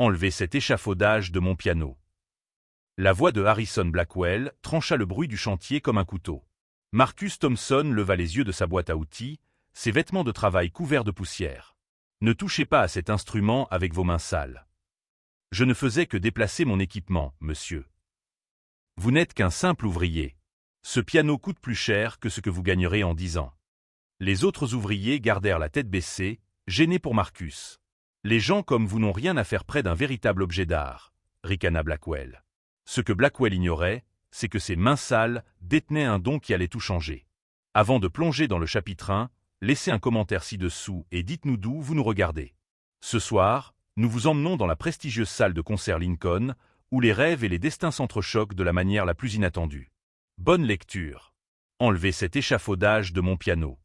Enlevez cet échafaudage de mon piano. La voix de Harrison Blackwell trancha le bruit du chantier comme un couteau. Marcus Thompson leva les yeux de sa boîte à outils, ses vêtements de travail couverts de poussière. Ne touchez pas à cet instrument avec vos mains sales. Je ne faisais que déplacer mon équipement, monsieur. Vous n'êtes qu'un simple ouvrier. Ce piano coûte plus cher que ce que vous gagnerez en 10 ans. Les autres ouvriers gardèrent la tête baissée, gênés pour Marcus. Les gens comme vous n'ont rien à faire près d'un véritable objet d'art, ricana Blackwell. Ce que Blackwell ignorait, c'est que ses mains sales détenaient un don qui allait tout changer. Avant de plonger dans le chapitre 1, laissez un commentaire ci-dessous et dites-nous d'où vous nous regardez. Ce soir, nous vous emmenons dans la prestigieuse salle de concert Lincoln, où les rêves et les destins s'entrechoquent de la manière la plus inattendue. Bonne lecture. Enlevez cet échafaudage de mon piano.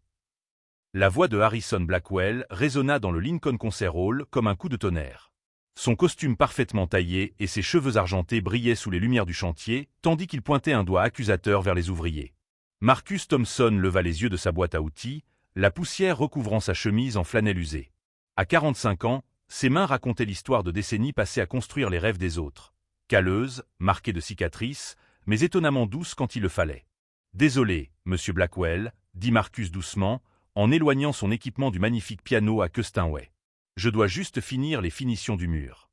La voix de Harrison Blackwell résonna dans le Lincoln Concert Hall comme un coup de tonnerre. Son costume parfaitement taillé et ses cheveux argentés brillaient sous les lumières du chantier, tandis qu'il pointait un doigt accusateur vers les ouvriers. Marcus Thompson leva les yeux de sa boîte à outils, la poussière recouvrant sa chemise en flanelle usée. À 45 ans, ses mains racontaient l'histoire de décennies passées à construire les rêves des autres. Calleuses, marquées de cicatrices, mais étonnamment douces quand il le fallait. « Désolé, monsieur Blackwell, dit Marcus doucement, en éloignant son équipement du magnifique piano à queue Steinway. Je dois juste finir les finitions du mur. »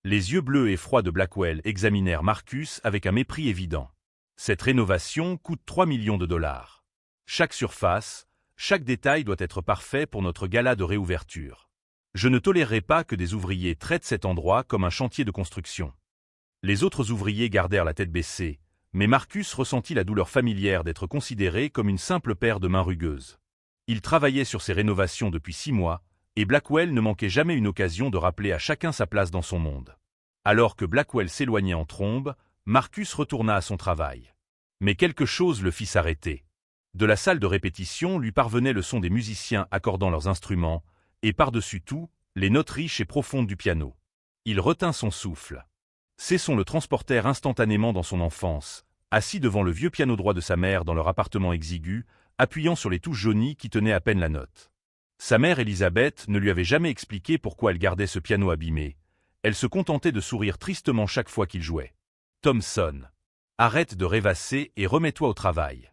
Les yeux bleus et froids de Blackwell examinèrent Marcus avec un mépris évident. Cette rénovation coûte 3 millions de dollars. Chaque surface, chaque détail doit être parfait pour notre gala de réouverture. Je ne tolérerai pas que des ouvriers traitent cet endroit comme un chantier de construction. Les autres ouvriers gardèrent la tête baissée, mais Marcus ressentit la douleur familière d'être considéré comme une simple paire de mains rugueuses. Il travaillait sur ces rénovations depuis 6 mois, et Blackwell ne manquait jamais une occasion de rappeler à chacun sa place dans son monde. Alors que Blackwell s'éloignait en trombe, Marcus retourna à son travail. Mais quelque chose le fit s'arrêter. De la salle de répétition lui parvenait le son des musiciens accordant leurs instruments, et par-dessus tout, les notes riches et profondes du piano. Il retint son souffle. Ces sons le transportèrent instantanément dans son enfance, assis devant le vieux piano droit de sa mère dans leur appartement exigu, appuyant sur les touches jaunies qui tenaient à peine la note. Sa mère Elisabeth ne lui avait jamais expliqué pourquoi elle gardait ce piano abîmé. Elle se contentait de sourire tristement chaque fois qu'il jouait. « Thompson, arrête de rêvasser et remets-toi au travail. »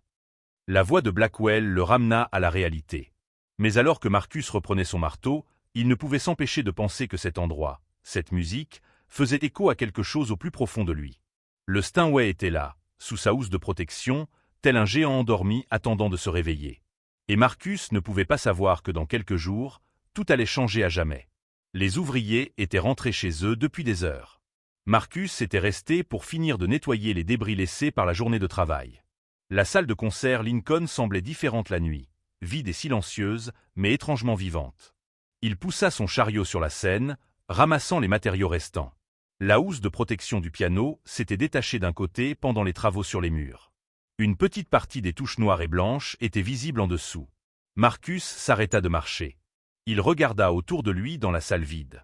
La voix de Blackwell le ramena à la réalité. Mais alors que Marcus reprenait son marteau, il ne pouvait s'empêcher de penser que cet endroit, cette musique, faisait écho à quelque chose au plus profond de lui. Le Steinway était là, sous sa housse de protection, tel un géant endormi attendant de se réveiller. Et Marcus ne pouvait pas savoir que dans quelques jours, tout allait changer à jamais. Les ouvriers étaient rentrés chez eux depuis des heures. Marcus était resté pour finir de nettoyer les débris laissés par la journée de travail. La salle de concert Lincoln semblait différente la nuit, vide et silencieuse, mais étrangement vivante. Il poussa son chariot sur la scène, ramassant les matériaux restants. La housse de protection du piano s'était détachée d'un côté pendant les travaux sur les murs. Une petite partie des touches noires et blanches était visible en dessous. Marcus s'arrêta de marcher. Il regarda autour de lui dans la salle vide.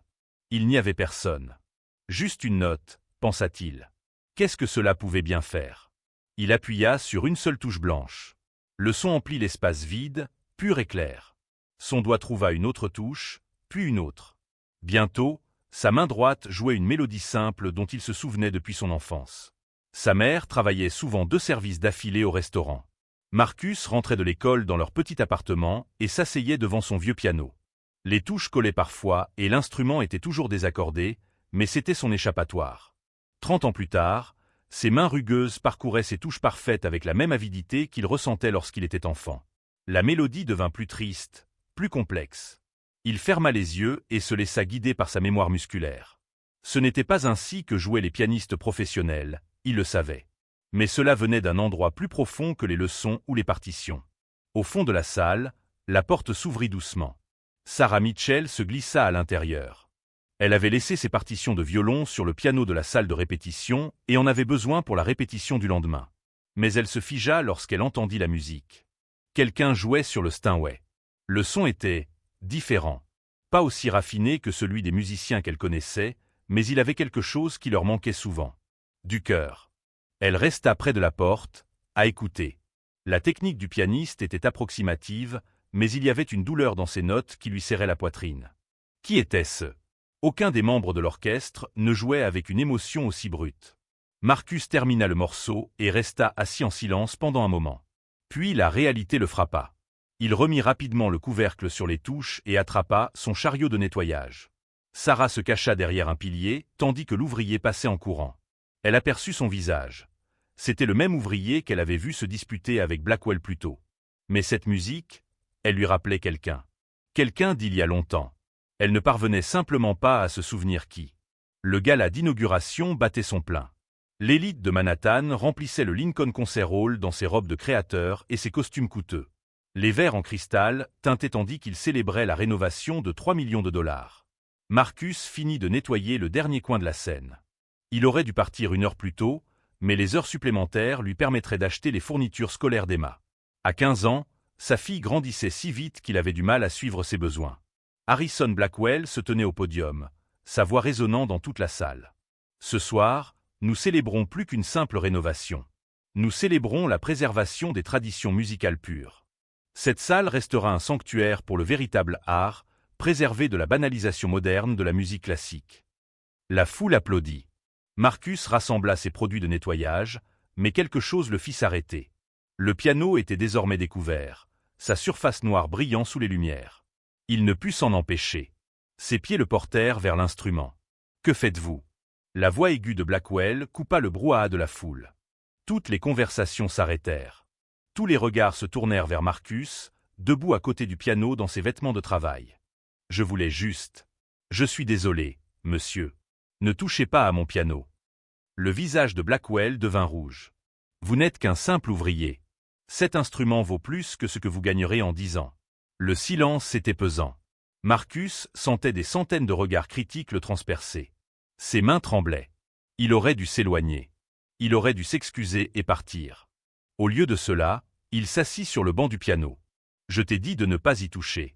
Il n'y avait personne. Juste une note, pensa-t-il. Qu'est-ce que cela pouvait bien faire? Il appuya sur une seule touche blanche. Le son emplit l'espace vide, pur et clair. Son doigt trouva une autre touche, puis une autre. Bientôt, sa main droite jouait une mélodie simple dont il se souvenait depuis son enfance. Sa mère travaillait souvent 2 services d'affilée au restaurant. Marcus rentrait de l'école dans leur petit appartement et s'asseyait devant son vieux piano. Les touches collaient parfois et l'instrument était toujours désaccordé, mais c'était son échappatoire. 30 ans plus tard, ses mains rugueuses parcouraient ces touches parfaites avec la même avidité qu'il ressentait lorsqu'il était enfant. La mélodie devint plus triste, plus complexe. Il ferma les yeux et se laissa guider par sa mémoire musculaire. Ce n'était pas ainsi que jouaient les pianistes professionnels, il le savait. Mais cela venait d'un endroit plus profond que les leçons ou les partitions. Au fond de la salle, la porte s'ouvrit doucement. Sarah Mitchell se glissa à l'intérieur. Elle avait laissé ses partitions de violon sur le piano de la salle de répétition et en avait besoin pour la répétition du lendemain. Mais elle se figea lorsqu'elle entendit la musique. Quelqu'un jouait sur le Steinway. Le son était différent. Pas aussi raffiné que celui des musiciens qu'elle connaissait, mais il avait quelque chose qui leur manquait souvent. Du cœur. Elle resta près de la porte, à écouter. La technique du pianiste était approximative, mais il y avait une douleur dans ses notes qui lui serrait la poitrine. Qui était-ce? Aucun des membres de l'orchestre ne jouait avec une émotion aussi brute. Marcus termina le morceau et resta assis en silence pendant un moment. Puis la réalité le frappa. Il remit rapidement le couvercle sur les touches et attrapa son chariot de nettoyage. Sarah se cacha derrière un pilier, tandis que l'ouvrier passait en courant. Elle aperçut son visage. C'était le même ouvrier qu'elle avait vu se disputer avec Blackwell plus tôt. Mais cette musique, elle lui rappelait quelqu'un. Quelqu'un d'il y a longtemps. Elle ne parvenait simplement pas à se souvenir qui. Le gala d'inauguration battait son plein. L'élite de Manhattan remplissait le Lincoln Concert Hall dans ses robes de créateur et ses costumes coûteux. Les verres en cristal tintaient tandis qu'ils célébraient la rénovation de 3 millions de dollars. Marcus finit de nettoyer le dernier coin de la scène. Il aurait dû partir 1 heure plus tôt, mais les heures supplémentaires lui permettraient d'acheter les fournitures scolaires d'Emma. À 15 ans, sa fille grandissait si vite qu'il avait du mal à suivre ses besoins. Harrison Blackwell se tenait au podium, sa voix résonnant dans toute la salle. Ce soir, nous célébrons plus qu'une simple rénovation. Nous célébrons la préservation des traditions musicales pures. Cette salle restera un sanctuaire pour le véritable art, préservé de la banalisation moderne de la musique classique. La foule applaudit. Marcus rassembla ses produits de nettoyage, mais quelque chose le fit s'arrêter. Le piano était désormais découvert, sa surface noire brillant sous les lumières. Il ne put s'en empêcher. Ses pieds le portèrent vers l'instrument. « Que faites-vous » La voix aiguë de Blackwell coupa le brouhaha de la foule. Toutes les conversations s'arrêtèrent. Tous les regards se tournèrent vers Marcus, debout à côté du piano dans ses vêtements de travail. « Je voulais juste. Je suis désolé, monsieur. Ne touchez pas à mon piano. » Le visage de Blackwell devint rouge. « Vous n'êtes qu'un simple ouvrier. Cet instrument vaut plus que ce que vous gagnerez en 10 ans. » Le silence était pesant. Marcus sentait des centaines de regards critiques le transpercer. Ses mains tremblaient. Il aurait dû s'éloigner. Il aurait dû s'excuser et partir. Au lieu de cela, il s'assit sur le banc du piano. « Je t'ai dit de ne pas y toucher. »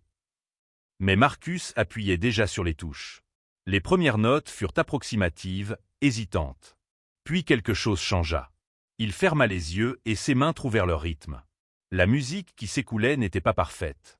Mais Marcus appuyait déjà sur les touches. Les premières notes furent approximatives, hésitantes. Puis quelque chose changea. Il ferma les yeux et ses mains trouvèrent leur rythme. La musique qui s'écoulait n'était pas parfaite.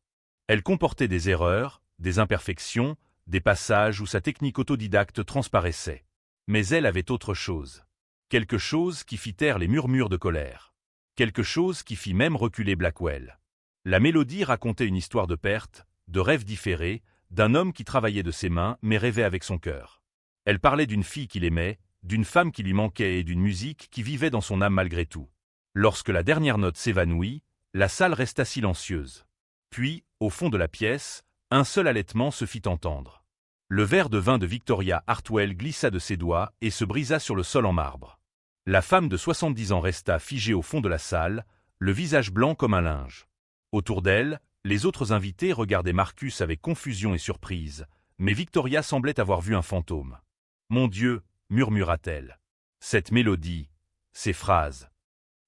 Elle comportait des erreurs, des imperfections, des passages où sa technique autodidacte transparaissait. Mais elle avait autre chose. Quelque chose qui fit taire les murmures de colère. Quelque chose qui fit même reculer Blackwell. La mélodie racontait une histoire de perte, de rêves différés, d'un homme qui travaillait de ses mains mais rêvait avec son cœur. Elle parlait d'une fille qu'il aimait, d'une femme qui lui manquait et d'une musique qui vivait dans son âme malgré tout. Lorsque la dernière note s'évanouit, la salle resta silencieuse. Puis, au fond de la pièce, un seul halètement se fit entendre. Le verre de vin de Victoria Hartwell glissa de ses doigts et se brisa sur le sol en marbre. La femme de 70 ans resta figée au fond de la salle, le visage blanc comme un linge. Autour d'elle, les autres invités regardaient Marcus avec confusion et surprise, mais Victoria semblait avoir vu un fantôme. « Mon Dieu !» murmura-t-elle. Cette mélodie, ces phrases.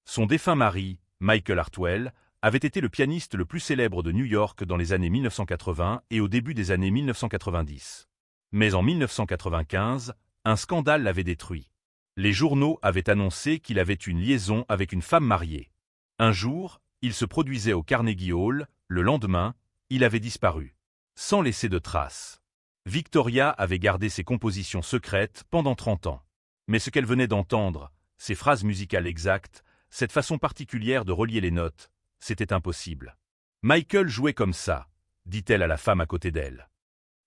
Son défunt mari, Michael Hartwell, avait été le pianiste le plus célèbre de New York dans les années 1980 et au début des années 1990. Mais en 1995, un scandale l'avait détruit. Les journaux avaient annoncé qu'il avait une liaison avec une femme mariée. Un jour, il se produisait au Carnegie Hall, le lendemain, il avait disparu. Sans laisser de traces. Victoria avait gardé ses compositions secrètes pendant 30 ans. Mais ce qu'elle venait d'entendre, ces phrases musicales exactes, cette façon particulière de relier les notes, c'était impossible. « Michael jouait comme ça », dit-elle à la femme à côté d'elle.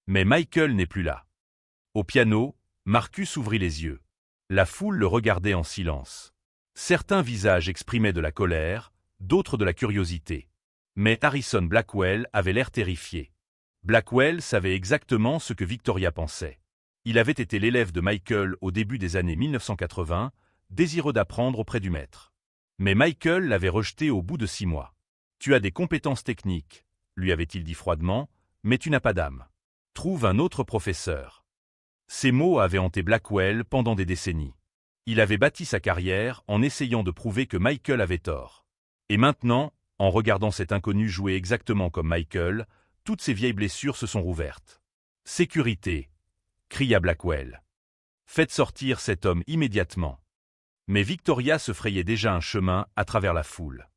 Mais Michael n'est plus là. Au piano, Marcus ouvrit les yeux. La foule le regardait en silence. Certains visages exprimaient de la colère, d'autres de la curiosité. Mais Harrison Blackwell avait l'air terrifié. Blackwell savait exactement ce que Victoria pensait. Il avait été l'élève de Michael au début des années 1980, désireux d'apprendre auprès du maître. Mais Michael l'avait rejeté au bout de 6 mois. « Tu as des compétences techniques, » lui avait-il dit froidement, « mais tu n'as pas d'âme. Trouve un autre professeur. » Ces mots avaient hanté Blackwell pendant des décennies. Il avait bâti sa carrière en essayant de prouver que Michael avait tort. Et maintenant, en regardant cet inconnu jouer exactement comme Michael, toutes ses vieilles blessures se sont rouvertes. « Sécurité !» cria Blackwell. « Faites sortir cet homme immédiatement. » Mais Victoria se frayait déjà un chemin à travers la foule.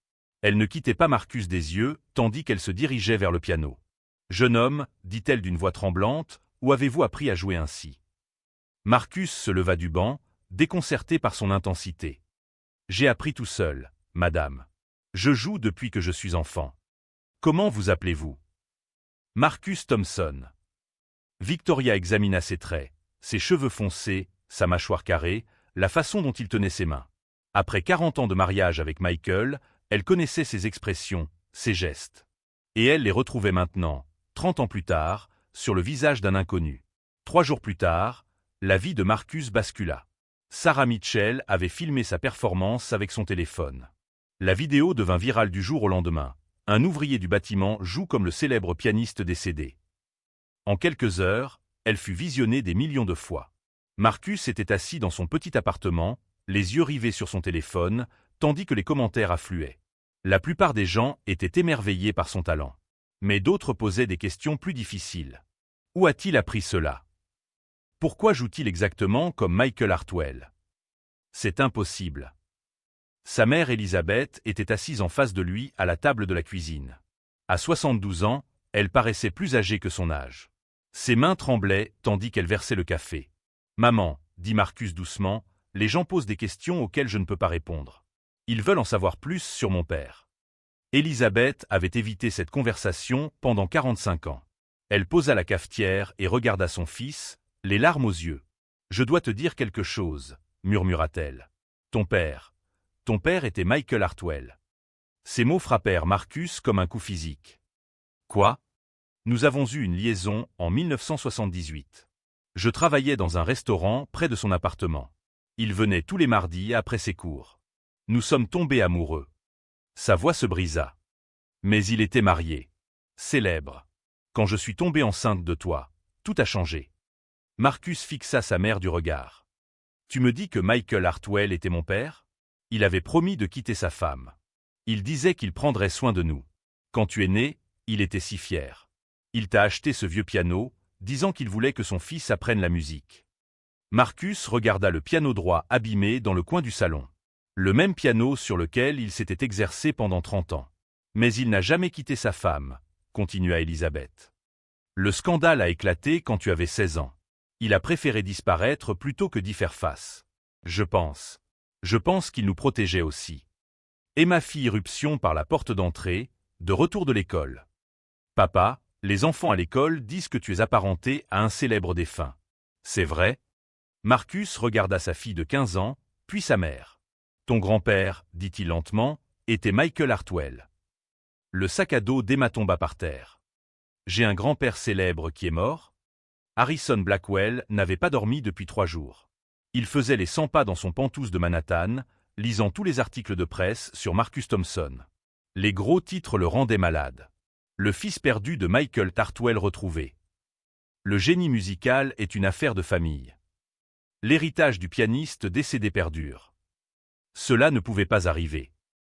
Elle ne quittait pas Marcus des yeux, tandis qu'elle se dirigeait vers le piano. « Jeune homme, dit-elle d'une voix tremblante, où avez-vous appris à jouer ainsi? Marcus se leva du banc, déconcerté par son intensité. J'ai appris tout seul, madame. Je joue depuis que je suis enfant. Comment vous appelez-vous? Marcus Thompson. Victoria examina ses traits, ses cheveux foncés, sa mâchoire carrée, la façon dont il tenait ses mains. Après 40 ans de mariage avec Michael, elle connaissait ses expressions, ses gestes. Et elle les retrouvait maintenant, 30 ans plus tard, sur le visage d'un inconnu. 3 jours plus tard, la vie de Marcus bascula. Sarah Mitchell avait filmé sa performance avec son téléphone. La vidéo devint virale du jour au lendemain. Un ouvrier du bâtiment joue comme le célèbre pianiste décédé. En quelques heures, elle fut visionnée des millions de fois. Marcus était assis dans son petit appartement, les yeux rivés sur son téléphone, tandis que les commentaires affluaient. La plupart des gens étaient émerveillés par son talent. Mais d'autres posaient des questions plus difficiles. Où a-t-il appris cela? Pourquoi joue-t-il exactement comme Michael Hartwell? C'est impossible. Sa mère Elizabeth était assise en face de lui à la table de la cuisine. À 72 ans, elle paraissait plus âgée que son âge. Ses mains tremblaient tandis qu'elle versait le café. « Maman, » dit Marcus doucement, « les gens posent des questions auxquelles je ne peux pas répondre. Ils veulent en savoir plus sur mon père. » Elizabeth avait évité cette conversation pendant 45 ans. Elle posa la cafetière et regarda son fils, les larmes aux yeux. « Je dois te dire quelque chose, » murmura-t-elle. « Ton père était Michael Hartwell. » Ces mots frappèrent Marcus comme un coup physique. « Quoi? Nous avons eu une liaison en 1978. Je travaillais dans un restaurant près de son appartement. Il venait tous les mardis après ses cours. Nous sommes tombés amoureux. » Sa voix se brisa. « Mais il était marié. Célèbre. Quand je suis tombée enceinte de toi, tout a changé. » Marcus fixa sa mère du regard. « Tu me dis que Michael Hartwell était mon père? Il avait promis de quitter sa femme. Il disait qu'il prendrait soin de nous. Quand tu es né, il était si fier. Il t'a acheté ce vieux piano, disant qu'il voulait que son fils apprenne la musique. » Marcus regarda le piano droit abîmé dans le coin du salon. Le même piano sur lequel il s'était exercé pendant 30 ans. « Mais il n'a jamais quitté sa femme, » continua Elizabeth. « Le scandale a éclaté quand tu avais 16 ans. Il a préféré disparaître plutôt que d'y faire face. Je pense qu'il nous protégeait aussi. » Emma fit irruption par la porte d'entrée, de retour de l'école. « Papa, les enfants à l'école disent que tu es apparenté à un célèbre défunt. C'est vrai? » Marcus regarda sa fille de 15 ans, puis sa mère. « Ton grand-père, dit-il lentement, était Michael Hartwell. » Le sac à dos d'Emma tomba par terre. « J'ai un grand-père célèbre qui est mort ?» Harrison Blackwell n'avait pas dormi depuis 3 jours. Il faisait les 100 pas dans son penthouse de Manhattan, lisant tous les articles de presse sur Marcus Thompson. Les gros titres le rendaient malade. Le fils perdu de Michael Hartwell retrouvé. Le génie musical est une affaire de famille. L'héritage du pianiste décédé perdure. Cela ne pouvait pas arriver.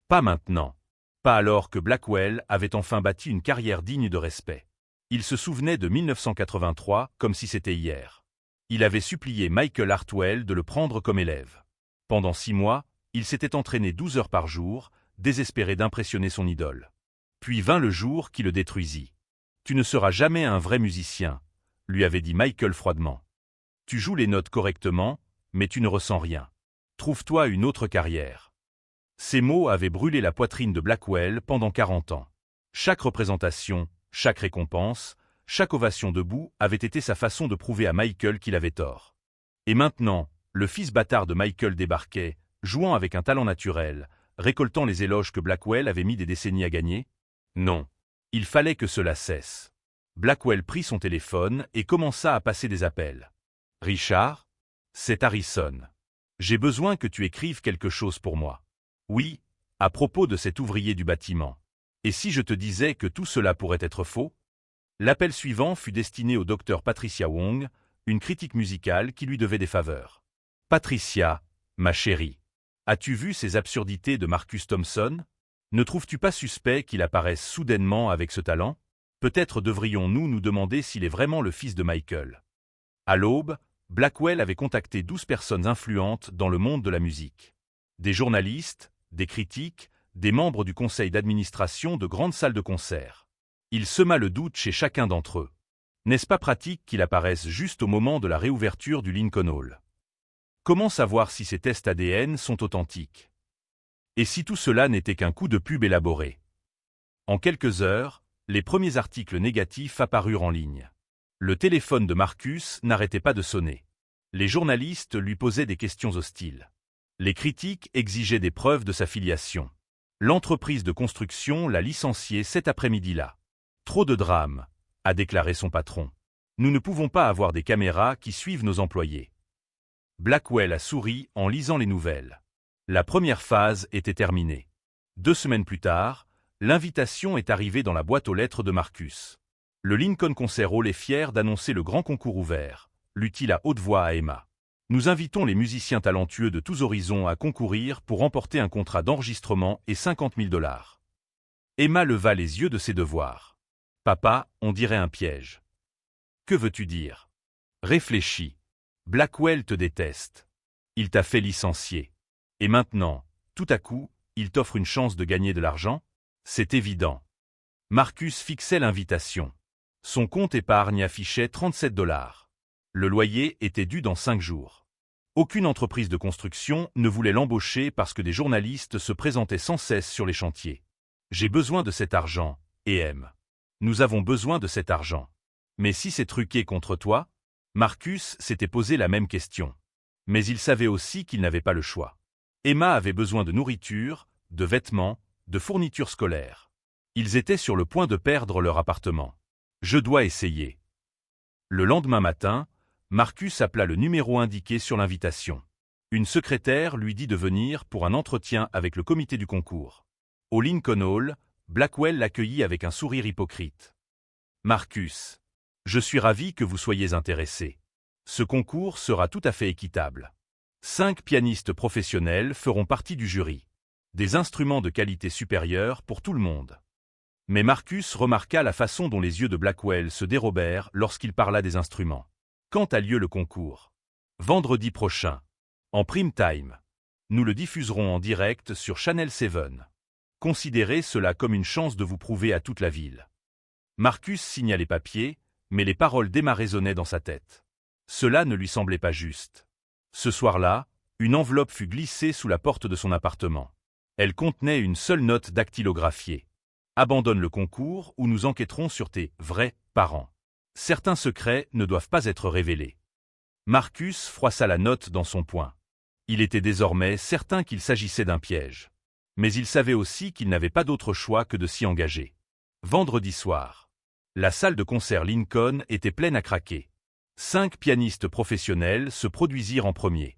Pas maintenant. Pas alors que Blackwell avait enfin bâti une carrière digne de respect. Il se souvenait de 1983 comme si c'était hier. Il avait supplié Michael Hartwell de le prendre comme élève. Pendant 6 mois, il s'était entraîné 12 heures par jour, désespéré d'impressionner son idole. Puis vint le jour qui le détruisit. « Tu ne seras jamais un vrai musicien », lui avait dit Michael froidement. « Tu joues les notes correctement, mais tu ne ressens rien. Trouve-toi une autre carrière. » Ces mots avaient brûlé la poitrine de Blackwell pendant 40 ans. Chaque représentation, chaque récompense, chaque ovation debout avait été sa façon de prouver à Michael qu'il avait tort. Et maintenant, le fils bâtard de Michael débarquait, jouant avec un talent naturel, récoltant les éloges que Blackwell avait mis des décennies à gagner. Non. Il fallait que cela cesse. Blackwell prit son téléphone et commença à passer des appels. « Richard? C'est Harrison. J'ai besoin que tu écrives quelque chose pour moi. » « Oui, à propos de cet ouvrier du bâtiment. Et si je te disais que tout cela pourrait être faux ?» L'appel suivant fut destiné au docteur Patricia Wong, une critique musicale qui lui devait des faveurs. « Patricia, ma chérie, as-tu vu ces absurdités de Marcus Thompson? Ne trouves-tu pas suspect qu'il apparaisse soudainement avec ce talent? Peut-être devrions-nous nous demander s'il est vraiment le fils de Michael. » À l'aube, Blackwell avait contacté 12 personnes influentes dans le monde de la musique. Des journalistes, des critiques, des membres du conseil d'administration de grandes salles de concert. Il sema le doute chez chacun d'entre eux. N'est-ce pas pratique qu'il apparaisse juste au moment de la réouverture du Lincoln Hall? Comment savoir si ces tests ADN sont authentiques? Et si tout cela n'était qu'un coup de pub élaboré? En quelques heures, les premiers articles négatifs apparurent en ligne. Le téléphone de Marcus n'arrêtait pas de sonner. Les journalistes lui posaient des questions hostiles. Les critiques exigeaient des preuves de sa filiation. L'entreprise de construction l'a licencié cet après-midi-là. Trop de drame, a déclaré son patron. Nous ne pouvons pas avoir des caméras qui suivent nos employés. Blackwell a souri en lisant les nouvelles. La première phase était terminée. 2 semaines plus tard, l'invitation est arrivée dans la boîte aux lettres de Marcus. Le Lincoln Concert Hall est fier d'annoncer le grand concours ouvert, lut-il à haute voix à Emma. Nous invitons les musiciens talentueux de tous horizons à concourir pour remporter un contrat d'enregistrement et 50 000 $. Emma leva les yeux de ses devoirs. Papa, on dirait un piège. Que veux-tu dire? Réfléchis. Blackwell te déteste. Il t'a fait licencier. Et maintenant, tout à coup, il t'offre une chance de gagner de l'argent? C'est évident. Marcus fixait l'invitation. Son compte épargne affichait 37 $. Le loyer était dû dans 5 jours. Aucune entreprise de construction ne voulait l'embaucher parce que des journalistes se présentaient sans cesse sur les chantiers. J'ai besoin de cet argent, et M. Nous avons besoin de cet argent. Mais si c'est truqué contre toi? Marcus s'était posé la même question. Mais il savait aussi qu'il n'avait pas le choix. Emma avait besoin de nourriture, de vêtements, de fournitures scolaires. Ils étaient sur le point de perdre leur appartement. Je dois essayer. Le lendemain matin, Marcus appela le numéro indiqué sur l'invitation. Une secrétaire lui dit de venir pour un entretien avec le comité du concours. Au Lincoln Hall, Blackwell l'accueillit avec un sourire hypocrite. Marcus, je suis ravi que vous soyez intéressé. Ce concours sera tout à fait équitable. 5 pianistes professionnels feront partie du jury. Des instruments de qualité supérieure pour tout le monde. Mais Marcus remarqua la façon dont les yeux de Blackwell se dérobèrent lorsqu'il parla des instruments. Quand a lieu le concours? Vendredi prochain. En prime time. Nous le diffuserons en direct sur Channel 7. Considérez cela comme une chance de vous prouver à toute la ville. Marcus signa les papiers, mais les paroles d'Emma résonnaient dans sa tête. Cela ne lui semblait pas juste. Ce soir-là, une enveloppe fut glissée sous la porte de son appartement. Elle contenait une seule note dactylographiée. Abandonne le concours ou nous enquêterons sur tes vrais parents. Certains secrets ne doivent pas être révélés. Marcus froissa la note dans son poing. Il était désormais certain qu'il s'agissait d'un piège. Mais il savait aussi qu'il n'avait pas d'autre choix que de s'y engager. Vendredi soir. La salle de concert Lincoln était pleine à craquer. 5 pianistes professionnels se produisirent en premier.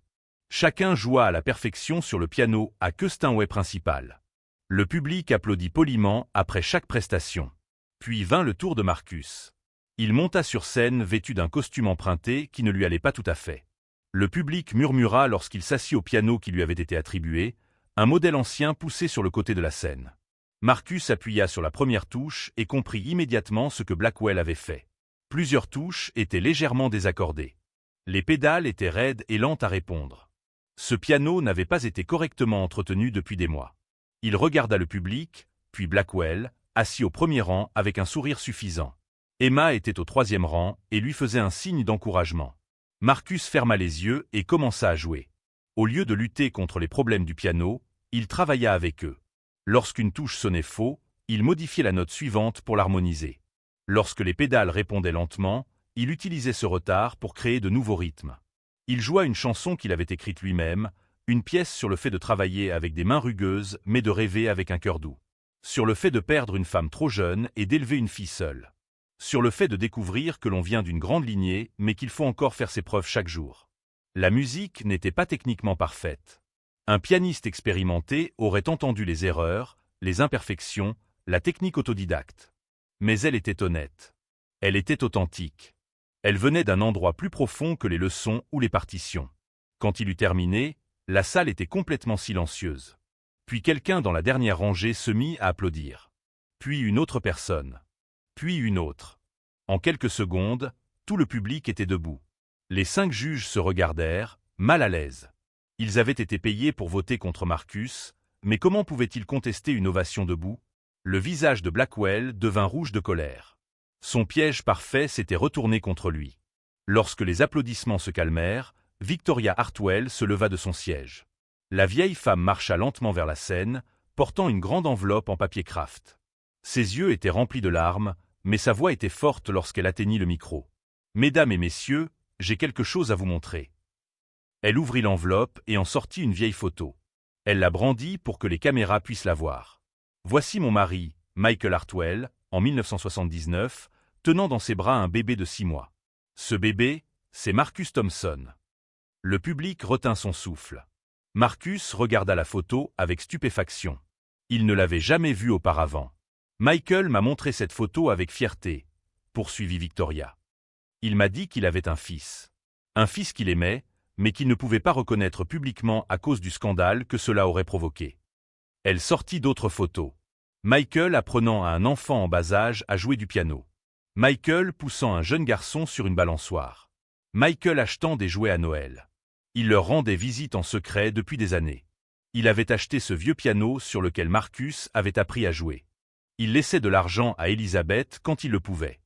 Chacun joua à la perfection sur le piano à queue Steinway principal. Le public applaudit poliment après chaque prestation. Puis vint le tour de Marcus. Il monta sur scène vêtu d'un costume emprunté qui ne lui allait pas tout à fait. Le public murmura lorsqu'il s'assit au piano qui lui avait été attribué, un modèle ancien poussé sur le côté de la scène. Marcus appuya sur la première touche et comprit immédiatement ce que Blackwell avait fait. Plusieurs touches étaient légèrement désaccordées. Les pédales étaient raides et lentes à répondre. Ce piano n'avait pas été correctement entretenu depuis des mois. Il regarda le public, puis Blackwell, assis au premier rang avec un sourire suffisant. Emma était au 3e rang et lui faisait un signe d'encouragement. Marcus ferma les yeux et commença à jouer. Au lieu de lutter contre les problèmes du piano, il travailla avec eux. Lorsqu'une touche sonnait faux, il modifiait la note suivante pour l'harmoniser. Lorsque les pédales répondaient lentement, il utilisait ce retard pour créer de nouveaux rythmes. Il joua une chanson qu'il avait écrite lui-même, une pièce sur le fait de travailler avec des mains rugueuses mais de rêver avec un cœur doux. Sur le fait de perdre une femme trop jeune et d'élever une fille seule. Sur le fait de découvrir que l'on vient d'une grande lignée mais qu'il faut encore faire ses preuves chaque jour. La musique n'était pas techniquement parfaite. Un pianiste expérimenté aurait entendu les erreurs, les imperfections, la technique autodidacte. Mais elle était honnête. Elle était authentique. Elle venait d'un endroit plus profond que les leçons ou les partitions. Quand il eut terminé, la salle était complètement silencieuse. Puis quelqu'un dans la dernière rangée se mit à applaudir. Puis une autre personne. Puis une autre. En quelques secondes, tout le public était debout. Les 5 juges se regardèrent, mal à l'aise. Ils avaient été payés pour voter contre Marcus, mais comment pouvaient-ils contester une ovation debout? Le visage de Blackwell devint rouge de colère. Son piège parfait s'était retourné contre lui. Lorsque les applaudissements se calmèrent, Victoria Hartwell se leva de son siège. La vieille femme marcha lentement vers la scène, portant une grande enveloppe en papier kraft. Ses yeux étaient remplis de larmes, mais sa voix était forte lorsqu'elle atteignit le micro. « Mesdames et messieurs, j'ai quelque chose à vous montrer. » Elle ouvrit l'enveloppe et en sortit une vieille photo. Elle la brandit pour que les caméras puissent la voir. « Voici mon mari, Michael Hartwell, en 1979, tenant dans ses bras un bébé de 6 mois. Ce bébé, c'est Marcus Thompson. » Le public retint son souffle. Marcus regarda la photo avec stupéfaction. Il ne l'avait jamais vue auparavant. « Michael m'a montré cette photo avec fierté, » poursuivit Victoria. « Il m'a dit qu'il avait un fils. Un fils qu'il aimait, mais qu'il ne pouvait pas reconnaître publiquement à cause du scandale que cela aurait provoqué. » Elle sortit d'autres photos. Michael apprenant à un enfant en bas âge à jouer du piano. Michael poussant un jeune garçon sur une balançoire. Michael achetant des jouets à Noël. Il leur rendait visite en secret depuis des années. Il avait acheté ce vieux piano sur lequel Marcus avait appris à jouer. Il laissait de l'argent à Elizabeth quand il le pouvait.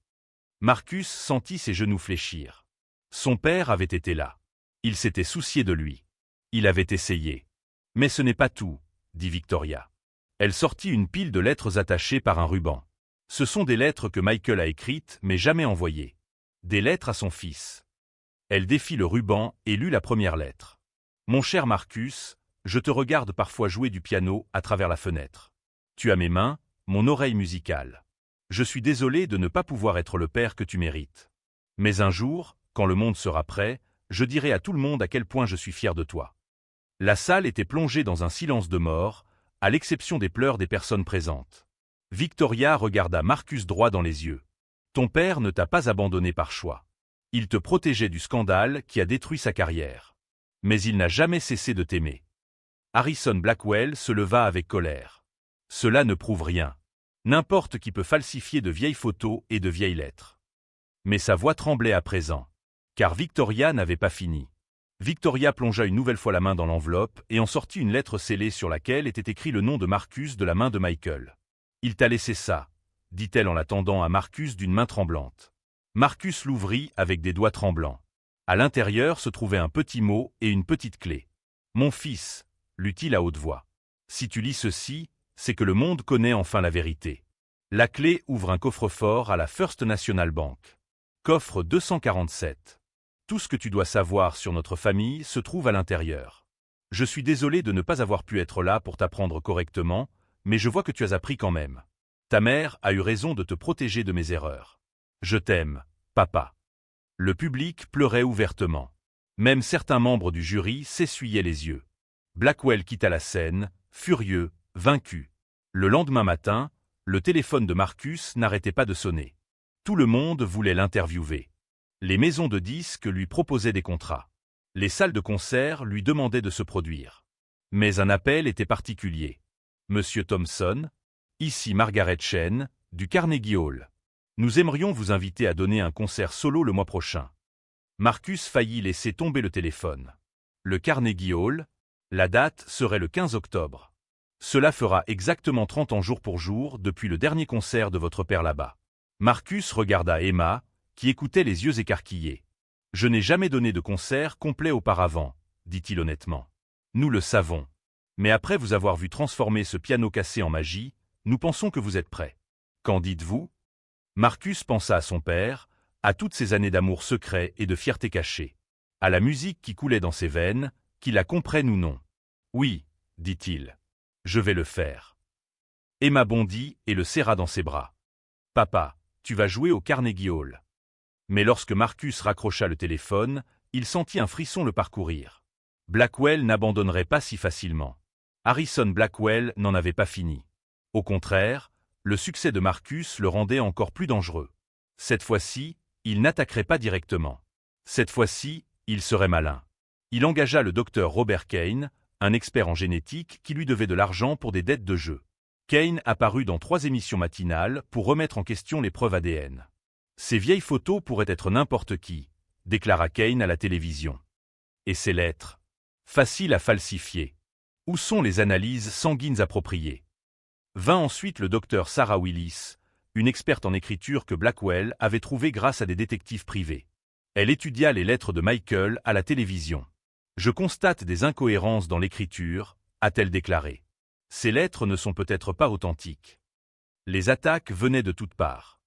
Marcus sentit ses genoux fléchir. Son père avait été là. Il s'était soucié de lui. Il avait essayé. « Mais ce n'est pas tout, » dit Victoria. Elle sortit une pile de lettres attachées par un ruban. Ce sont des lettres que Michael a écrites mais jamais envoyées. Des lettres à son fils. Elle défit le ruban et lut la première lettre. « Mon cher Marcus, je te regarde parfois jouer du piano à travers la fenêtre. Tu as mes mains, mon oreille musicale. Je suis désolé de ne pas pouvoir être le père que tu mérites. Mais un jour, quand le monde sera prêt, je dirai à tout le monde à quel point je suis fier de toi. » La salle était plongée dans un silence de mort, à l'exception des pleurs des personnes présentes. Victoria regarda Marcus droit dans les yeux. « Ton père ne t'a pas abandonné par choix. Il te protégeait du scandale qui a détruit sa carrière. Mais il n'a jamais cessé de t'aimer. » Harrison Blackwell se leva avec colère. « Cela ne prouve rien. N'importe qui peut falsifier de vieilles photos et de vieilles lettres. » Mais sa voix tremblait à présent. Car Victoria n'avait pas fini. Victoria plongea une nouvelle fois la main dans l'enveloppe et en sortit une lettre scellée sur laquelle était écrit le nom de Marcus de la main de Michael. « Il t'a laissé ça, » dit-elle en la tendant à Marcus d'une main tremblante. Marcus l'ouvrit avec des doigts tremblants. À l'intérieur se trouvait un petit mot et une petite clé. « Mon fils, » lut-il à haute voix. « Si tu lis ceci, c'est que le monde connaît enfin la vérité. » La clé ouvre un coffre-fort à la First National Bank. Coffre 247. Tout ce que tu dois savoir sur notre famille se trouve à l'intérieur. Je suis désolé de ne pas avoir pu être là pour t'apprendre correctement, mais je vois que tu as appris quand même. Ta mère a eu raison de te protéger de mes erreurs. Je t'aime, papa. » Le public pleurait ouvertement. Même certains membres du jury s'essuyaient les yeux. Blackwell quitta la scène, furieux, vaincu. Le lendemain matin, le téléphone de Marcus n'arrêtait pas de sonner. Tout le monde voulait l'interviewer. Les maisons de disques lui proposaient des contrats. Les salles de concert lui demandaient de se produire. Mais un appel était particulier. « Monsieur Thompson, ici Margaret Chen, du Carnegie Hall. Nous aimerions vous inviter à donner un concert solo le mois prochain. » Marcus faillit laisser tomber le téléphone. Le Carnegie Hall, la date serait le 15 octobre. Cela fera exactement 30 ans jour pour jour depuis le dernier concert de votre père là-bas. Marcus regarda Emma, qui écoutait les yeux écarquillés. « Je n'ai jamais donné de concert complet auparavant, » dit-il honnêtement. « Nous le savons. Mais après vous avoir vu transformer ce piano cassé en magie, nous pensons que vous êtes prêt. Qu'en dites-vous » Marcus pensa à son père, à toutes ces années d'amour secret et de fierté cachée, à la musique qui coulait dans ses veines, qu'il la comprenne ou non. « Oui, » dit-il. « Je vais le faire. » Emma bondit et le serra dans ses bras. « Papa, tu vas jouer au Carnegie Hall. » Mais lorsque Marcus raccrocha le téléphone, il sentit un frisson le parcourir. Blackwell n'abandonnerait pas si facilement. Harrison Blackwell n'en avait pas fini. Au contraire, le succès de Marcus le rendait encore plus dangereux. Cette fois-ci, il n'attaquerait pas directement. Cette fois-ci, il serait malin. Il engagea le docteur Robert Kane, un expert en génétique qui lui devait de l'argent pour des dettes de jeu. Kane apparut dans 3 émissions matinales pour remettre en question les preuves ADN. Ces vieilles photos pourraient être n'importe qui, déclara Kane à la télévision. Et ces lettres? Faciles à falsifier. Où sont les analyses sanguines appropriées? Vint ensuite le docteur Sarah Willis, une experte en écriture que Blackwell avait trouvée grâce à des détectives privés. Elle étudia les lettres de Michael à la télévision. « Je constate des incohérences dans l'écriture », a-t-elle déclaré. « Ces lettres ne sont peut-être pas authentiques. » Les attaques venaient de toutes parts.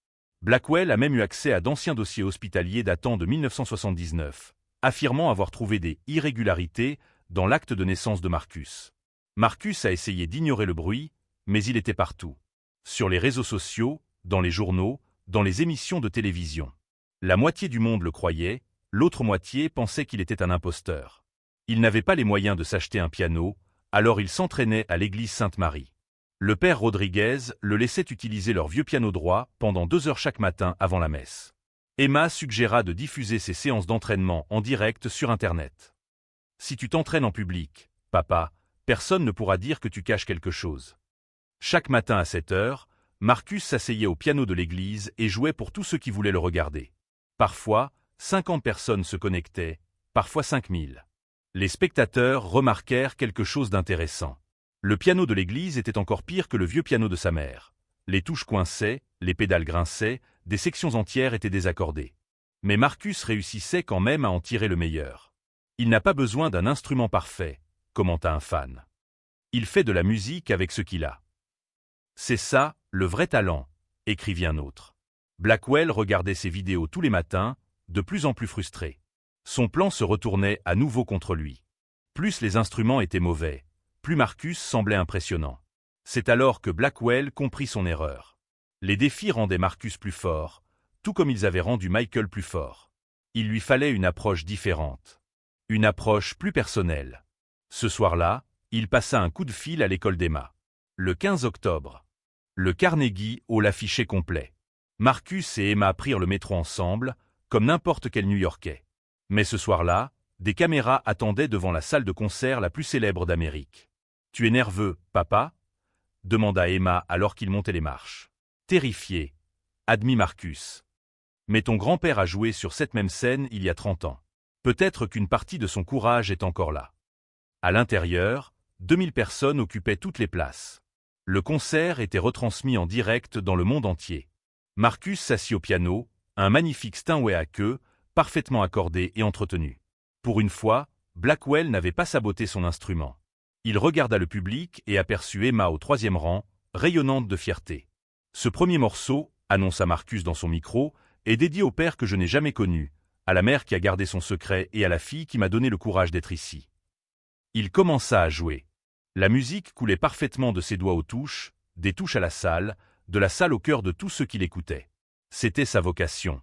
Blackwell a même eu accès à d'anciens dossiers hospitaliers datant de 1979, affirmant avoir trouvé des irrégularités dans l'acte de naissance de Marcus. Marcus a essayé d'ignorer le bruit, mais il était partout. Sur les réseaux sociaux, dans les journaux, dans les émissions de télévision. La moitié du monde le croyait, l'autre moitié pensait qu'il était un imposteur. Il n'avait pas les moyens de s'acheter un piano, alors il s'entraînait à l'église Sainte-Marie. Le père Rodriguez le laissait utiliser leur vieux piano droit pendant 2 heures chaque matin avant la messe. Emma suggéra de diffuser ses séances d'entraînement en direct sur Internet. « Si tu t'entraînes en public, papa, personne ne pourra dire que tu caches quelque chose. » Chaque matin à 7 heures, Marcus s'asseyait au piano de l'église et jouait pour tous ceux qui voulaient le regarder. Parfois, 50 personnes se connectaient, parfois 5000. Les spectateurs remarquèrent quelque chose d'intéressant. Le piano de l'église était encore pire que le vieux piano de sa mère. Les touches coinçaient, les pédales grinçaient, des sections entières étaient désaccordées. Mais Marcus réussissait quand même à en tirer le meilleur. « Il n'a pas besoin d'un instrument parfait », commenta un fan. « Il fait de la musique avec ce qu'il a. » « C'est ça, le vrai talent », écrivit un autre. Blackwell regardait ses vidéos tous les matins, de plus en plus frustré. Son plan se retournait à nouveau contre lui. Plus les instruments étaient mauvais, plus Marcus semblait impressionnant. C'est alors que Blackwell comprit son erreur. Les défis rendaient Marcus plus fort, tout comme ils avaient rendu Michael plus fort. Il lui fallait une approche différente. Une approche plus personnelle. Ce soir-là, il passa un coup de fil à l'école d'Emma. Le 15 octobre. Le Carnegie Hall l'affichait complet. Marcus et Emma prirent le métro ensemble, comme n'importe quel New-Yorkais. Mais ce soir-là, des caméras attendaient devant la salle de concert la plus célèbre d'Amérique. « Tu es nerveux, papa ?» demanda Emma alors qu'il montait les marches. « Terrifié, » admit Marcus. « Mais ton grand-père a joué sur cette même scène il y a 30 ans. Peut-être qu'une partie de son courage est encore là. » À l'intérieur, 2000 personnes occupaient toutes les places. Le concert était retransmis en direct dans le monde entier. Marcus s'assit au piano, un magnifique Steinway à queue, parfaitement accordé et entretenu. Pour une fois, Blackwell n'avait pas saboté son instrument. Il regarda le public et aperçut Emma au 3e rang, rayonnante de fierté. « Ce premier morceau, » annonça Marcus dans son micro, « est dédié au père que je n'ai jamais connu, à la mère qui a gardé son secret et à la fille qui m'a donné le courage d'être ici. » Il commença à jouer. La musique coulait parfaitement de ses doigts aux touches, des touches à la salle, de la salle au cœur de tous ceux qui l'écoutaient. C'était sa vocation.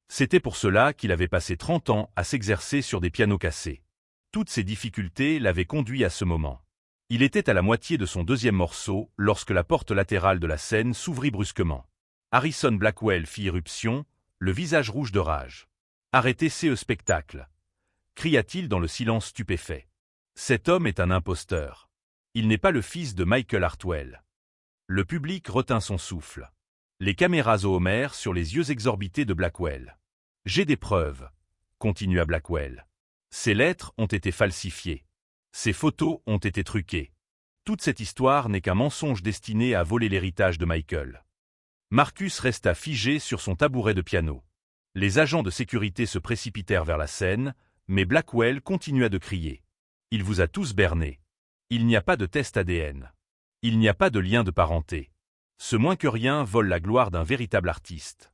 C'était pour cela qu'il avait passé 30 ans à s'exercer sur des pianos cassés. Toutes ces difficultés l'avaient conduit à ce moment. Il était à la moitié de son 2e morceau lorsque la porte latérale de la scène s'ouvrit brusquement. Harrison Blackwell fit irruption, le visage rouge de rage. « Arrêtez ce spectacle !» cria-t-il dans le silence stupéfait. « Cet homme est un imposteur. Il n'est pas le fils de Michael Hartwell. » Le public retint son souffle. Les caméras au Homer sur les yeux exorbités de Blackwell. « J'ai des preuves, » continua Blackwell. « Ces lettres ont été falsifiées. Ces photos ont été truquées. Toute cette histoire n'est qu'un mensonge destiné à voler l'héritage de Michael. » Marcus resta figé sur son tabouret de piano. Les agents de sécurité se précipitèrent vers la scène, mais Blackwell continua de crier. « Il vous a tous berné. Il n'y a pas de test ADN. Il n'y a pas de lien de parenté. Ce moins que rien vole la gloire d'un véritable artiste. »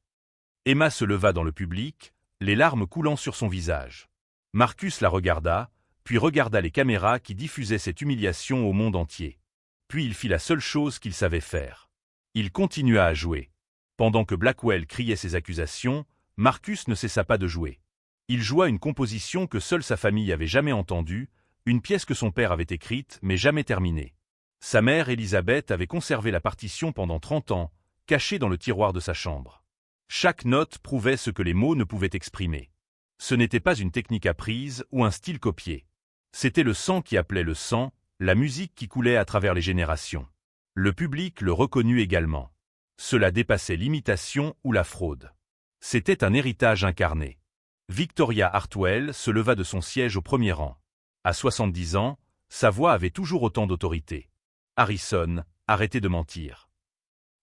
Emma se leva dans le public, les larmes coulant sur son visage. Marcus la regarda, puis regarda les caméras qui diffusaient cette humiliation au monde entier. Puis il fit la seule chose qu'il savait faire. Il continua à jouer. Pendant que Blackwell criait ses accusations, Marcus ne cessa pas de jouer. Il joua une composition que seule sa famille avait jamais entendue, une pièce que son père avait écrite mais jamais terminée. Sa mère Elisabeth avait conservé la partition pendant 30 ans, cachée dans le tiroir de sa chambre. Chaque note prouvait ce que les mots ne pouvaient exprimer. Ce n'était pas une technique apprise ou un style copié. C'était le sang qui appelait le sang, la musique qui coulait à travers les générations. Le public le reconnut également. Cela dépassait l'imitation ou la fraude. C'était un héritage incarné. Victoria Hartwell se leva de son siège au 1er rang. À 70 ans, sa voix avait toujours autant d'autorité. « Harrison, arrêtez de mentir.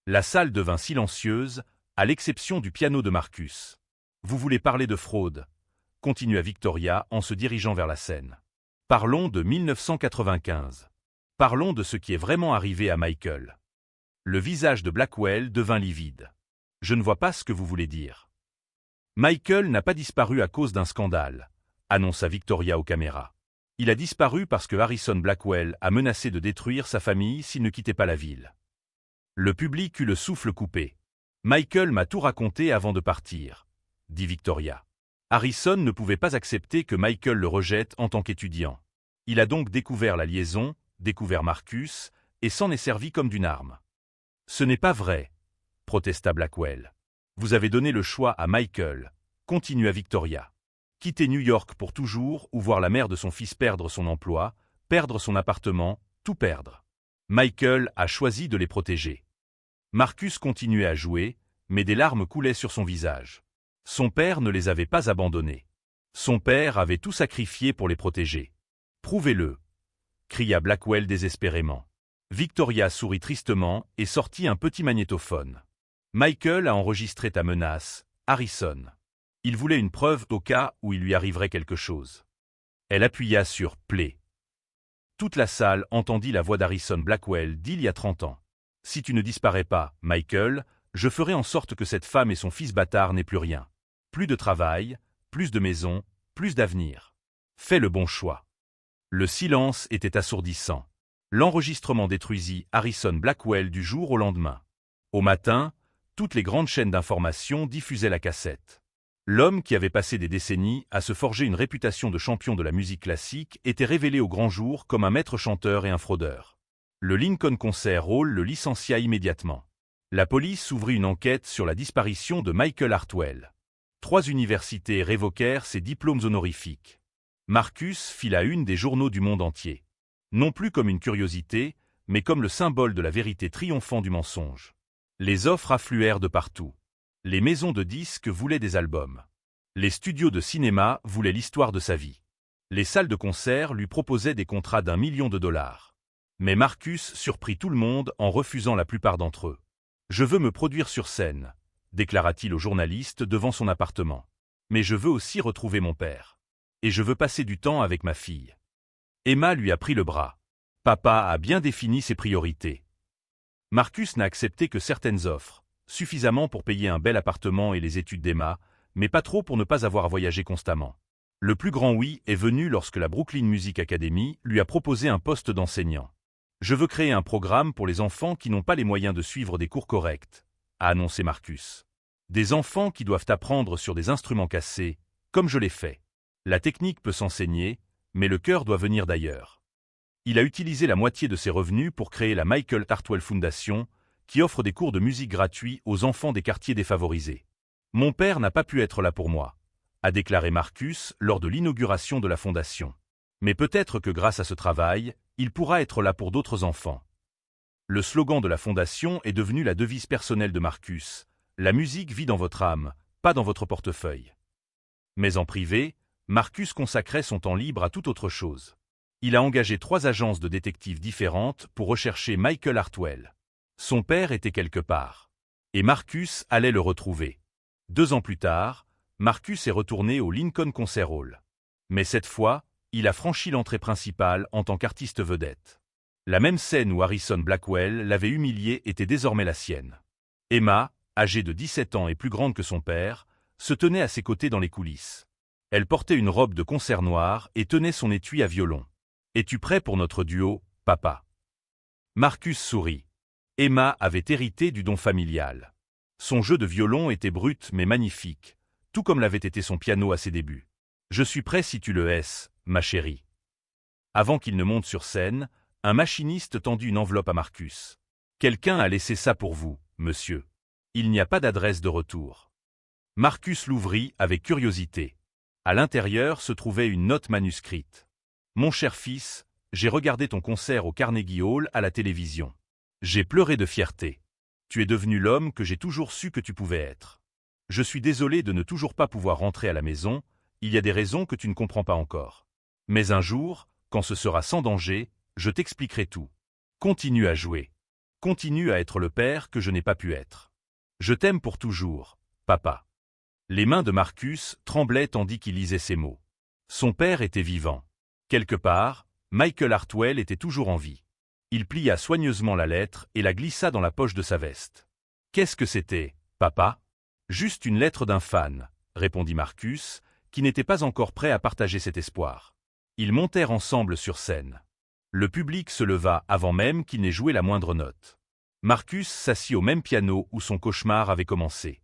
La salle devint silencieuse, à l'exception du piano de Marcus. Vous voulez parler de fraude, continua Victoria en se dirigeant vers la scène. Parlons de 1995. Parlons de ce qui est vraiment arrivé à Michael. Le visage de Blackwell devint livide. Je ne vois pas ce que vous voulez dire. Michael n'a pas disparu à cause d'un scandale, annonça Victoria aux caméras. Il a disparu parce que Harrison Blackwell a menacé de détruire sa famille s'il ne quittait pas la ville. Le public eut le souffle coupé. Michael m'a tout raconté avant de partir, dit Victoria. Harrison ne pouvait pas accepter que Michael le rejette en tant qu'étudiant. Il a donc découvert la liaison, découvert Marcus, et s'en est servi comme d'une arme. Ce n'est pas vrai, protesta Blackwell. Vous avez donné le choix à Michael, continua Victoria. Quitter New York pour toujours ou voir la mère de son fils perdre son emploi, perdre son appartement, tout perdre. Michael a choisi de les protéger. Marcus continuait à jouer, mais des larmes coulaient sur son visage. Son père ne les avait pas abandonnés. Son père avait tout sacrifié pour les protéger. Prouvez-le, cria Blackwell désespérément. Victoria sourit tristement et sortit un petit magnétophone. Michael a enregistré ta menace, Harrison. Il voulait une preuve au cas où il lui arriverait quelque chose. Elle appuya sur « Play ». Toute la salle entendit la voix d'Harrison Blackwell d'il y a 30 ans. « Si tu ne disparais pas, Michael, je ferai en sorte que cette femme et son fils bâtard n'aient plus rien. Plus de travail, plus de maison, plus d'avenir. Fais le bon choix. » Le silence était assourdissant. L'enregistrement détruisit Harrison Blackwell du jour au lendemain. Au matin, toutes les grandes chaînes d'information diffusaient la cassette. L'homme qui avait passé des décennies à se forger une réputation de champion de la musique classique était révélé au grand jour comme un maître chanteur et un fraudeur. Le Lincoln Concert Hall le licencia immédiatement. La police ouvrit une enquête sur la disparition de Michael Hartwell. 3 universités révoquèrent ses diplômes honorifiques. Marcus fit la une des journaux du monde entier. Non plus comme une curiosité, mais comme le symbole de la vérité triomphant du mensonge. Les offres affluèrent de partout. Les maisons de disques voulaient des albums. Les studios de cinéma voulaient l'histoire de sa vie. Les salles de concert lui proposaient des contrats d'1 million de dollars. Mais Marcus surprit tout le monde en refusant la plupart d'entre eux. « Je veux me produire sur scène », déclara-t-il aux journalistes devant son appartement. « Mais je veux aussi retrouver mon père. Et je veux passer du temps avec ma fille. » Emma lui a pris le bras. Papa a bien défini ses priorités. Marcus n'a accepté que certaines offres, suffisamment pour payer un bel appartement et les études d'Emma, mais pas trop pour ne pas avoir à voyager constamment. Le plus grand oui est venu lorsque la Brooklyn Music Academy lui a proposé un poste d'enseignant. « Je veux créer un programme pour les enfants qui n'ont pas les moyens de suivre des cours corrects », a annoncé Marcus. « Des enfants qui doivent apprendre sur des instruments cassés, comme je l'ai fait. La technique peut s'enseigner, mais le cœur doit venir d'ailleurs. » Il a utilisé la moitié de ses revenus pour créer la Michael Hartwell Foundation, qui offre des cours de musique gratuits aux enfants des quartiers défavorisés. « Mon père n'a pas pu être là pour moi », a déclaré Marcus lors de l'inauguration de la fondation. Mais peut-être que grâce à ce travail, il pourra être là pour d'autres enfants. Le slogan de la fondation est devenu la devise personnelle de Marcus. La musique vit dans votre âme, pas dans votre portefeuille. Mais en privé, Marcus consacrait son temps libre à toute autre chose. Il a engagé 3 agences de détectives différentes pour rechercher Michael Hartwell. Son père était quelque part. Et Marcus allait le retrouver. 2 ans plus tard, Marcus est retourné au Lincoln Concert Hall. Mais cette fois, il a franchi l'entrée principale en tant qu'artiste vedette. La même scène où Harrison Blackwell l'avait humilié était désormais la sienne. Emma, âgée de 17 ans et plus grande que son père, se tenait à ses côtés dans les coulisses. Elle portait une robe de concert noire et tenait son étui à violon. « Es-tu prêt pour notre duo, papa ?» Marcus sourit. Emma avait hérité du don familial. Son jeu de violon était brut mais magnifique, tout comme l'avait été son piano à ses débuts. « Je suis prêt si tu le es, ma chérie. » Avant qu'il ne monte sur scène, un machiniste tendit une enveloppe à Marcus. « Quelqu'un a laissé ça pour vous, monsieur. Il n'y a pas d'adresse de retour. » Marcus l'ouvrit avec curiosité. À l'intérieur se trouvait une note manuscrite. « Mon cher fils, j'ai regardé ton concert au Carnegie Hall à la télévision. J'ai pleuré de fierté. Tu es devenu l'homme que j'ai toujours su que tu pouvais être. Je suis désolé de ne toujours pas pouvoir rentrer à la maison, il y a des raisons que tu ne comprends pas encore. Mais un jour, quand ce sera sans danger, je t'expliquerai tout. Continue à jouer. Continue à être le père que je n'ai pas pu être. Je t'aime pour toujours, papa. Les mains de Marcus tremblaient tandis qu'il lisait ces mots. Son père était vivant. Quelque part, Michael Hartwell était toujours en vie. Il plia soigneusement la lettre et la glissa dans la poche de sa veste. « Qu'est-ce que c'était, papa ?»« Juste une lettre d'un fan, » répondit Marcus, qui n'était pas encore prêt à partager cet espoir. Ils montèrent ensemble sur scène. Le public se leva avant même qu'il n'ait joué la moindre note. Marcus s'assit au même piano où son cauchemar avait commencé.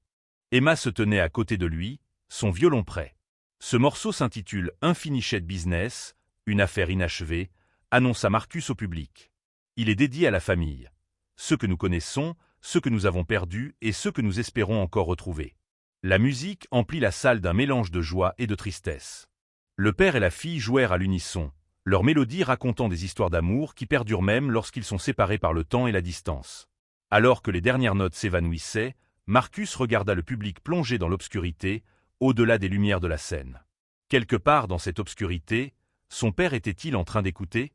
Emma se tenait à côté de lui, son violon prêt. Ce morceau s'intitule Unfinished Business, une affaire inachevée, annonça Marcus au public. Il est dédié à la famille. Ceux que nous connaissons, ceux que nous avons perdus et ceux que nous espérons encore retrouver. La musique emplit la salle d'un mélange de joie et de tristesse. Le père et la fille jouèrent à l'unisson, leur mélodie racontant des histoires d'amour qui perdurent même lorsqu'ils sont séparés par le temps et la distance. Alors que les dernières notes s'évanouissaient, Marcus regarda le public plongé dans l'obscurité, au-delà des lumières de la scène. Quelque part dans cette obscurité, son père était-il en train d'écouter ?